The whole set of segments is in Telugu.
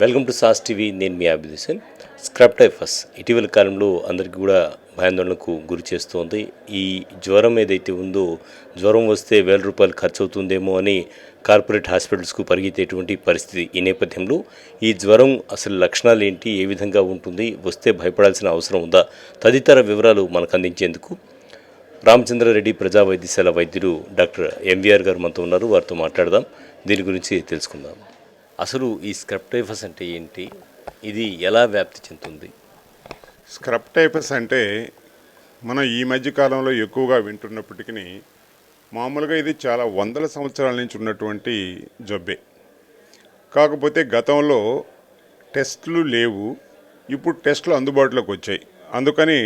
Welcome to sauce TV. నేను మీ అభిదిషన్. స్క్రబ్ టైఫస్ ఇటీవల కాలంలో అందరికీ కూడా భయాందోళనకు గురి చేస్తోంది. ఈ జ్వరం ఏదైతే ఉందో, జ్వరం వస్తే ₹1000 ఖర్చు అవుతుందేమో అని కార్పొరేట్ హాస్పిటల్స్కు పరిగెత్తేటువంటి పరిస్థితి. ఈ నేపథ్యంలో ఈ జ్వరం అసలు లక్షణాలు ఏంటి, ఏ విధంగా ఉంటుంది, వస్తే భయపడాల్సిన అవసరం ఉందా, తదితర వివరాలు మనకు అందించేందుకు రామచంద్రారెడ్డి ప్రజా వైద్యశాల వైద్యులు డాక్టర్ ఎంవీఆర్ గారు మనతో ఉన్నారు. వారితో మాట్లాడదాం, దీని గురించి తెలుసుకుందాం. అసలు ఈ స్క్రబ్ టైఫస్ అంటే ఏంటి, ఇది ఎలా వ్యాప్తి చెందుతుంది? స్క్రబ్ టైఫస్ అంటే మనం ఈ మధ్య కాలంలో ఎక్కువగా వింటున్నప్పటికీ మామూలుగా ఇది చాలా వందల సంవత్సరాల నుంచి ఉన్నటువంటి జబ్బే. కాకపోతే గతంలో టెస్టులు లేవు, ఇప్పుడు టెస్టులు అందుబాటులోకి వచ్చాయి. అందుకని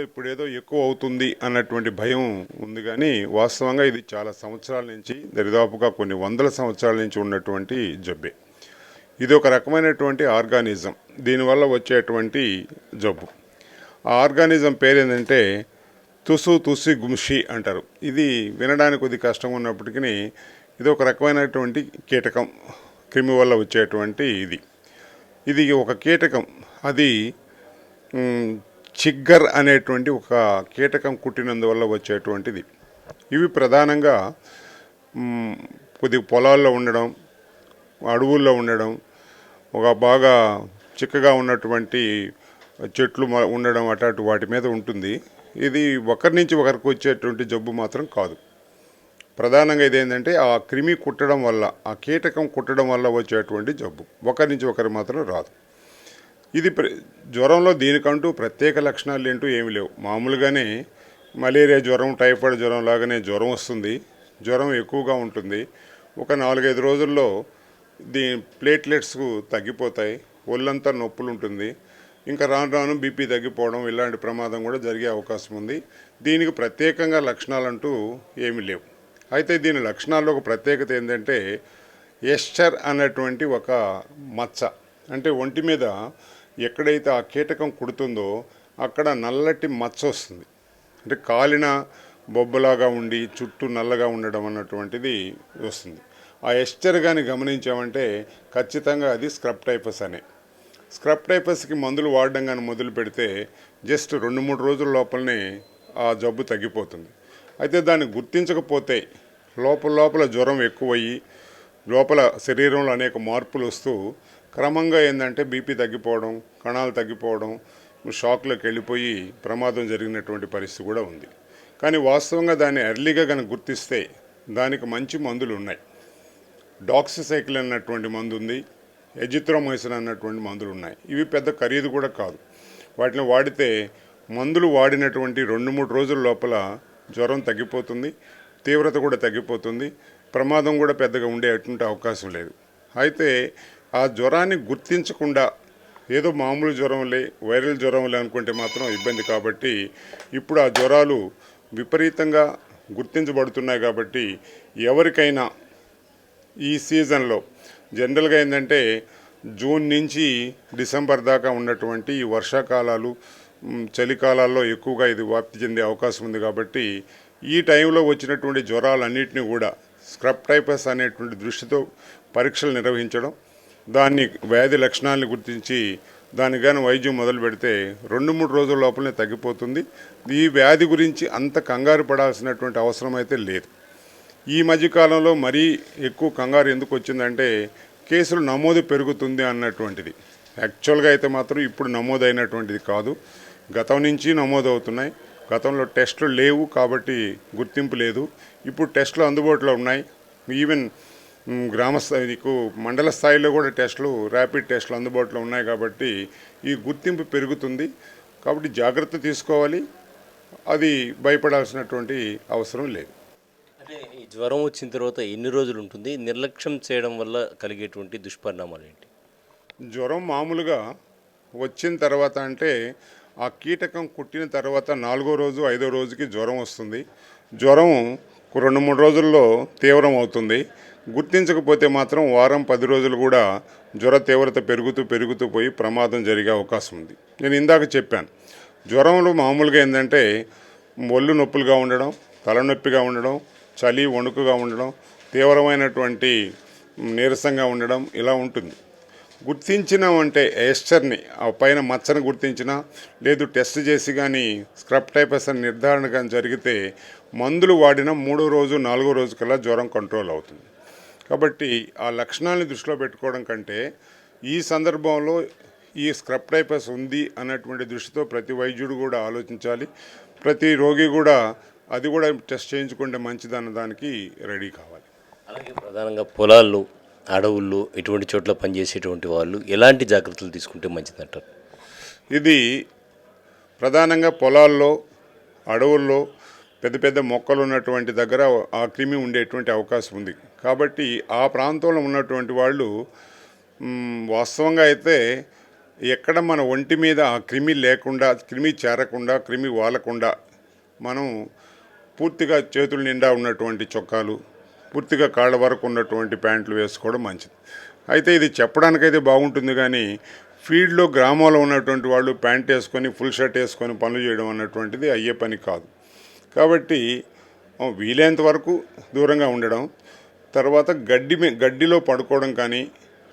ఇప్పుడు ఏదో ఎక్కువ అవుతుంది అన్నటువంటి భయం ఉంది. కానీ వాస్తవంగా ఇది చాలా సంవత్సరాల నుంచి, దరిదాపుగా కొన్ని వందల సంవత్సరాల నుంచి ఉన్నటువంటి జబ్బే. ఇది ఒక రకమైనటువంటి ఆర్గానిజం, దీనివల్ల వచ్చేటువంటి జబ్బు. ఆ ఆర్గానిజం పేరు ఏంటంటే తుసి గుమ్షి అంటారు. ఇది వినడానికి కొద్ది కష్టంగా ఉన్నప్పటికీ ఇది ఒక రకమైనటువంటి కీటకం, క్రిమి వల్ల వచ్చేటువంటి ఇది ఒక కీటకం. అది చిగ్గర్ అనేటువంటి ఒక కీటకం కుట్టినందువల్ల వచ్చేటువంటిది. ఇవి ప్రధానంగా కొద్ది పొలాల్లో ఉండడం, అడవుల్లో ఉండడం, ఒక బాగా చిక్కగా ఉన్నటువంటి చెట్లు ఉండడం, అటు వాటి మీద ఉంటుంది. ఇది ఒకరి నుంచి ఒకరికి వచ్చేటువంటి జబ్బు మాత్రం కాదు. ప్రధానంగా ఇదేంటంటే ఆ క్రిమి కుట్టడం వల్ల, ఆ కీటకం కుట్టడం వల్ల వచ్చేటువంటి జబ్బు. ఒకరి నుంచి ఒకరు మాత్రం రాదు. ఇది జ్వరంలో దీనికంటూ ప్రత్యేక లక్షణాలు ఏంటూ ఏమి లేవు. మామూలుగానే మలేరియా జ్వరం, టైఫాయిడ్ జ్వరం లాగానే జ్వరం వస్తుంది. జ్వరం ఎక్కువగా ఉంటుంది. ఒక 4-5 రోజుల్లో ప్లేట్లెట్స్ తగ్గిపోతాయి, ఒళ్ళంతా నొప్పులు ఉంటుంది. ఇంకా రాను రాను బీపీ తగ్గిపోవడం, ఇలాంటి ప్రమాదం కూడా జరిగే అవకాశం ఉంది. దీనికి ప్రత్యేకంగా లక్షణాలంటూ ఏమీ లేవు. అయితే దీని లక్షణాల్లో ఒక ప్రత్యేకత ఏంటంటే ఎస్చర్ అన్నటువంటి ఒక మచ్చ. అంటే ఒంటి మీద ఎక్కడైతే ఆ కీటకం కుడుతుందో అక్కడ నల్లటి మచ్చ వస్తుంది. అంటే కాలిన బొబ్బలాగా ఉండి చుట్టూ నల్లగా ఉండడం అన్నటువంటిది వస్తుంది. ఆ ఎస్చర్ కానీ గమనించామంటే ఖచ్చితంగా అది స్క్రబ్ టైఫస్ అనే. స్క్రబ్ టైఫస్కి మందులు వాడడం కానీ మొదలు పెడితే జస్ట్ 2-3 రోజుల లోపలనే ఆ జబ్బు తగ్గిపోతుంది. అయితే దాన్ని గుర్తించకపోతే లోపల జ్వరం ఎక్కువయ్యి లోపల శరీరంలో అనేక మార్పులు వస్తూ క్రమంగా ఏంటంటే బీపీ తగ్గిపోవడం, కణాలు తగ్గిపోవడం, షాక్లోకి వెళ్ళిపోయి ప్రమాదం జరిగినటువంటి పరిస్థితి కూడా ఉంది. కానీ వాస్తవంగా దాన్ని ఎర్లీగా కనుక గుర్తిస్తే దానికి మంచి మందులు ఉన్నాయి. డాక్సిసైక్లిన్ అన్నటువంటి మందు ఉంది, ఎజిత్రోమైసిన్ అన్నటువంటి మందులు ఉన్నాయి. ఇవి పెద్ద ఖరీదు కూడా కాదు. వాటిని వాడితే మందులు వాడినటువంటి 2-3 రోజుల లోపల జ్వరం తగ్గిపోతుంది, తీవ్రత కూడా తగ్గిపోతుంది, ప్రమాదం కూడా పెద్దగా ఉండేటువంటి అవకాశం లేదు. అయితే ఆ జ్వరాన్ని గుర్తించకుండా ఏదో మామూలు జ్వరంలే, వైరల్ జ్వరంలే అనుకుంటే మాత్రం ఇబ్బంది. కాబట్టి ఇప్పుడు ఆ జ్వరాలు విపరీతంగా గుర్తించబడుతున్నాయి. కాబట్టి ఎవరికైనా ఈ సీజన్లో జనరల్గా ఏంటంటే జూన్ నుంచి డిసెంబర్ దాకా ఉన్నటువంటి ఈ వర్షాకాలాలు, చలికాలాల్లో ఎక్కువగా ఇది వ్యాప్తి చెందే అవకాశం ఉంది. కాబట్టి ఈ టైంలో వచ్చినటువంటి జ్వరాలన్నింటినీ కూడా స్క్రబ్ టైఫస్ అనేటువంటి దృష్టితో పరీక్షలు నిర్వహించడం, దాన్ని వ్యాధి లక్షణాలను గుర్తించి దానికి కానీ వైద్యం మొదలు పెడితే 2-3 రోజుల లోపలనే తగ్గిపోతుంది. ఈ వ్యాధి గురించి అంత కంగారు పడాల్సినటువంటి అవసరం అయితే లేదు. ఈ మధ్యకాలంలో మరీ ఎక్కువ కంగారు ఎందుకు వచ్చిందంటే కేసులు నమోదు పెరుగుతుంది అన్నటువంటిది. యాక్చువల్గా అయితే మాత్రం ఇప్పుడు నమోదైనటువంటిది కాదు, గతం నుంచి నమోదవుతున్నాయి. గతంలో టెస్టులు లేవు కాబట్టి గుర్తింపు లేదు. ఇప్పుడు టెస్టులు అందుబాటులో ఉన్నాయి. ఈవెన్ గ్రామ స్థాయికు మండల స్థాయిలో కూడా టెస్టులు, ర్యాపిడ్ టెస్టులు అందుబాటులో ఉన్నాయి. కాబట్టి ఈ గుర్తింపు పెరుగుతుంది. కాబట్టి జాగ్రత్త తీసుకోవాలి, అది భయపడాల్సినటువంటి అవసరం లేదు. అంటే ఈ జ్వరం వచ్చిన తర్వాత ఎన్ని రోజులు ఉంటుంది, నిర్లక్ష్యం చేయడం వల్ల కలిగేటువంటి దుష్పరిణామాలు ఏంటి? జ్వరం మామూలుగా వచ్చిన తర్వాత అంటే ఆ కీటకం కుట్టిన తర్వాత 4వ రోజు 5వ రోజుకి జ్వరం వస్తుంది. జ్వరం 2-3 రోజుల్లో తీవ్రం అవుతుంది. గుర్తించకపోతే మాత్రం వారం 10 రోజులు కూడా జ్వర తీవ్రత పెరుగుతూ పోయి ప్రమాదం జరిగే అవకాశం ఉంది. నేను ఇందాక చెప్పాను, జ్వరంలో మామూలుగా ఏంటంటే ఒళ్ళు నొప్పులుగా ఉండడం, తలనొప్పిగా ఉండడం, చలి వణుకుగా ఉండడం, తీవ్రమైనటువంటి నీరసంగా ఉండడం ఇలా ఉంటుంది. గుర్తించినామంటే ఎస్టర్ని ఆ పైన మచ్చను గుర్తించినా లేదు టెస్ట్ చేసి కానీ స్క్రబ్ టైఫస్ అని నిర్ధారణ కానీ జరిగితే మందులు వాడిన 3వ రోజు 4వ రోజు కల్లా జ్వరం కంట్రోల్ అవుతుంది. కాబట్టి ఆ లక్షణాలను దృష్టిలో పెట్టుకోవడం కంటే ఈ సందర్భంలో ఈ స్క్రబ్ టైఫస్ ఉంది అన్నటువంటి దృష్టితో ప్రతి వైద్యుడు కూడా ఆలోచించాలి. ప్రతి రోగి కూడా అది కూడా టెస్ట్ చేయించుకుంటే మంచిదన్న దానికి రెడీ కావాలి. అలాగే ప్రధానంగా పొలాల్లో, అడవుల్లో ఇటువంటి చోట్ల పనిచేసేటువంటి వాళ్ళు ఎలాంటి జాగ్రత్తలు తీసుకుంటే మంచిదంటారు? ఇది ప్రధానంగా పొలాల్లో, అడవుల్లో పెద్ద పెద్ద మొక్కలు ఉన్నటువంటి దగ్గర ఆ క్రిమి ఉండేటువంటి అవకాశం ఉంది. కాబట్టి ఆ ప్రాంతంలో ఉన్నటువంటి వాళ్ళు వాస్తవంగా అయితే ఎక్కడ మన ఒంటి మీద ఆ క్రిమి లేకుండా, క్రిమి చేరకుండా, క్రిమి వాలకుండా మనం పూర్తిగా చేతుల నిండా ఉన్నటువంటి చొక్కాలు, పూర్తిగా కాళ్ళ వరకు ఉన్నటువంటి ప్యాంట్లు వేసుకోవడం మంచిది. అయితే ఇది చెప్పడానికైతే బాగుంటుంది కానీ ఫీల్డ్లో గ్రామంలో ఉన్నటువంటి వాళ్ళు ప్యాంట్ వేసుకొని ఫుల్ షర్ట్ వేసుకొని పనులు చేయడం అన్నటువంటిది అయ్యే పని కాదు. కాబట్టి వీలైనంత వరకు దూరంగా ఉండడం, తర్వాత గడ్డిలో పడుకోవడం కానీ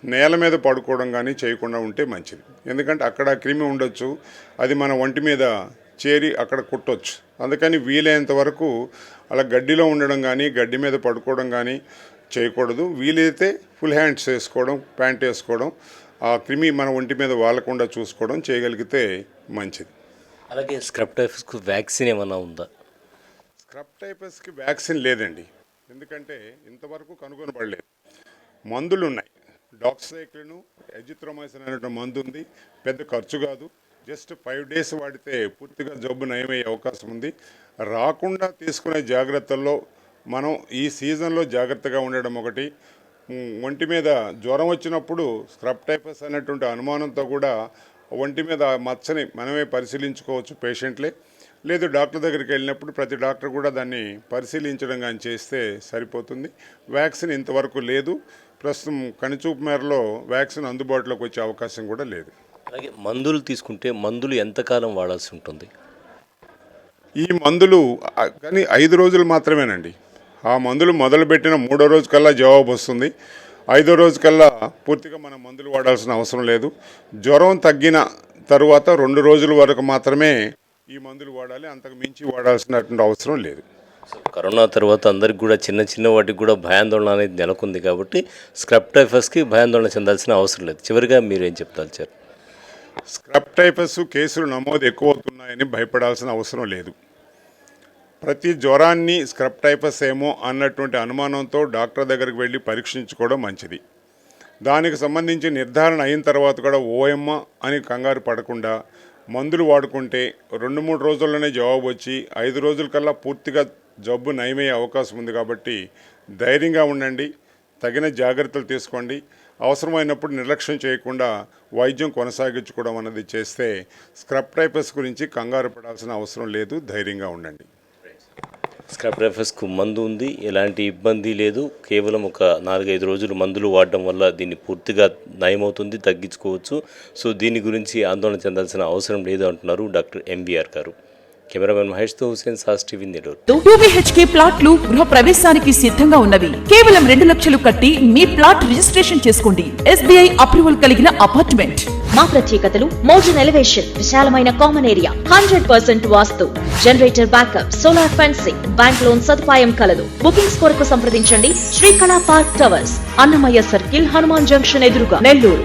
నేల మీద పడుకోవడం కానీ చేయకుండా ఉంటే మంచిది. ఎందుకంటే అక్కడ క్రిమి ఉండొచ్చు, అది మన ఒంటి మీద చేరి అక్కడ కుట్టొచ్చు. అందుకని వీలైనంత వరకు అలా గడ్డిలో ఉండడం కానీ గడ్డి మీద పడుకోవడం కానీ చేయకూడదు. వీలైతే ఫుల్ హ్యాండ్స్ వేసుకోవడం, ప్యాంట్ వేసుకోవడం, ఆ క్రిమి మన ఒంటి మీద వాలకుండా చూసుకోవడం చేయగలిగితే మంచిది. అలాగే స్క్రబ్ టైఫస్కు వ్యాక్సిన్ ఏమైనా ఉందా? స్క్రబ్ టైఫస్కి వ్యాక్సిన్ లేదండి, ఎందుకంటే ఇంతవరకు కనుగొనబడలేదు. మందులు ఉన్నాయి, డాక్సైక్లిన్, ఎజిత్రోమైసిన్ అనే మందు ఉంది. పెద్ద ఖర్చు కాదు, జస్ట్ 5 days వాడితే పూర్తిగా జబ్బు నయమయ్యే అవకాశం ఉంది. రాకుండా తీసుకునే జాగ్రత్తల్లో మనం ఈ సీజన్లో జాగ్రత్తగా ఉండడం ఒకటి. ఒంటి మీద జ్వరం వచ్చినప్పుడు స్క్రబ్ టైఫస్ అనేటువంటి అనుమానంతో కూడా ఒంటి మీద మచ్చని మనమే పరిశీలించుకోవచ్చు పేషెంట్లే. లేదు డాక్టర్ దగ్గరికి వెళ్ళినప్పుడు ప్రతి డాక్టర్ కూడా దాన్ని పరిశీలించడం కానీ చేస్తే సరిపోతుంది. వ్యాక్సిన్ ఇంతవరకు లేదు. ప్రస్తుతం కనుచూపు మేరలో వ్యాక్సిన్ అందుబాటులోకి వచ్చే అవకాశం కూడా లేదు. అలాగే మందులు తీసుకుంటే మందులు ఎంతకాలం వాడాల్సి ఉంటుంది? ఈ మందులు కానీ 5 రోజులు మాత్రమేనండి. ఆ మందులు మొదలుపెట్టిన 3వ రోజు కల్లా జవాబు వస్తుంది. 5వ రోజు కల్లా పూర్తిగా మనం మందులు వాడాల్సిన అవసరం లేదు. జ్వరం తగ్గిన తరువాత 2 రోజుల వరకు మాత్రమే ఈ మందులు వాడాలి, అంతకు మించి వాడాల్సినటువంటి అవసరం లేదు. కరోనా తర్వాత అందరికి కూడా చిన్న వాటికి కూడా భయాందోళన అనేది నెలకొంది. కాబట్టి స్క్రబ్ టైఫస్కి భయాందోళన చెందాల్సిన అవసరం లేదు. చివరిగా మీరు ఏం చెప్తారు సార్? స్క్రబ్ టైఫస్ కేసులు నమోదు ఎక్కువ అవుతున్నాయని భయపడాల్సిన అవసరం లేదు. ప్రతి జ్వరాన్ని స్క్రబ్ టైఫస్ ఏమో అన్నటువంటి అనుమానంతో డాక్టర్ దగ్గరికి వెళ్ళి పరీక్షించుకోవడం మంచిది. దానికి సంబంధించి నిర్ధారణ అయిన తర్వాత కూడా ఓఎమ్మ అని కంగారు పడకుండా మందులు వాడుకుంటే 2-3 రోజుల్లోనే జవాబు వచ్చి 5 రోజుల కల్లా పూర్తిగా జబ్బు నయమయ్యే అవకాశం ఉంది. కాబట్టి ధైర్యంగా ఉండండి, తగిన జాగ్రత్తలు తీసుకోండి. అవసరమైనప్పుడు నిర్లక్ష్యం చేయకుండా వైద్యం కొనసాగించుకోవడం అన్నది చేస్తే స్క్రబ్ టైఫస్ గురించి కంగారు పడాల్సిన అవసరం లేదు. ధైర్యంగా ఉండండి. స్క్రబ్ టైఫస్కు మందు ఉంది, ఎలాంటి ఇబ్బంది లేదు. కేవలం ఒక 4-5 రోజులు మందులు వాడడం వల్ల దీన్ని పూర్తిగా నయమవుతుంది, తగ్గించుకోవచ్చు. సో దీని గురించి ఆందోళన చెందాల్సిన అవసరం లేదు అంటున్నారు డాక్టర్ ఎంవీఆర్ గారు. కెమెరామెన్ మహేష్తో హుసేన్, సాస్ టీవీ నెల్లూరు. 2 BHK ప్లాట్లు గృహ ప్రవేశానికి సిద్ధంగా ఉన్నవి. కేవలం 2 లక్షలు కట్టి మీ ప్లాట్ రిజిస్ట్రేషన్ చేసుకోండి. SBI అప్రూవల్ కలిగిన అపార్ట్మెంట్. మా ప్రత్యేకతలు మోడర్న్ ఎలివేషన్, విశాలమైన common area, 100% vastu, generator backup, solar fencing, bank loan సదుపాయం కలదు. బుకింగ్స్ కొరకు సంప్రదించండి. Srikala park towers, Annamayya circle, Hanuman junction ఎదురుగా, నెల్లూరు.